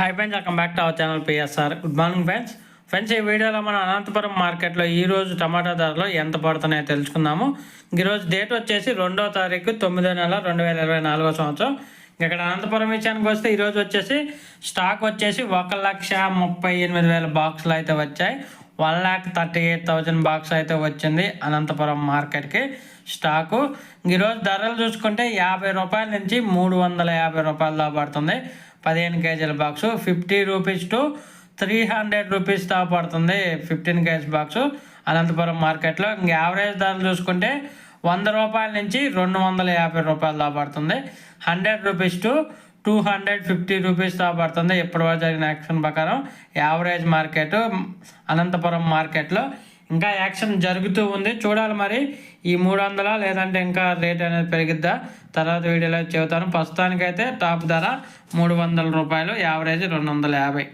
Hi friends, welcome back to our channel PSR. Good morning friends. ఈ వీడియోలో మనం అనంతపురం మార్కెట్లో ఈరోజు టమాటా ధరలు ఎంత పడుతున్నాయో తెలుసుకుందాము. ఈరోజు డేట్ వచ్చేసి 2వ తారీఖు 9వ నెల 2024 సంవత్సరం. ఇక్కడ అనంతపురం విషయానికి వస్తే ఈరోజు వచ్చేసి స్టాక్ వచ్చేసి 1,38,000 బాక్సులు అయితే వచ్చాయి. 1,38,000 బాక్స్ అయితే వచ్చింది అనంతపురం మార్కెట్కి స్టాకు. ఈరోజు ధరలు చూసుకుంటే 50 రూపాయల నుంచి 350 రూపాయల దాకా పడుతుంది 15 కేజీల బాక్సు. 50 రూపీస్ టు 300 రూపీస్ దాకా పడుతుంది 15 కేజీ బాక్సు అనంతపురం మార్కెట్లో. ఇంక యావరేజ్ ధరలు చూసుకుంటే 100 రూపాయల నుంచి 250 రూపాయల దాకా పడుతుంది. 100 రూపీస్ టు 250 రూపీస్ దాకా పడుతుంది ఇప్పటివరకు జరిగిన యాక్షన్ ప్రకారం యావరేజ్ మార్కెట్ అనంతపురం మార్కెట్లో. ఇంకా యాక్షన్ జరుగుతూ ఉంది, చూడాలి మరి ఈ 300 లేదంటే ఇంకా రేట్ అనేది పెరిగిద్దా తర్వాత వీడియోలో చెబుతాను. ప్రస్తుతానికైతే టాప్ ధర 300 రూపాయలు, యావరేజ్ 250.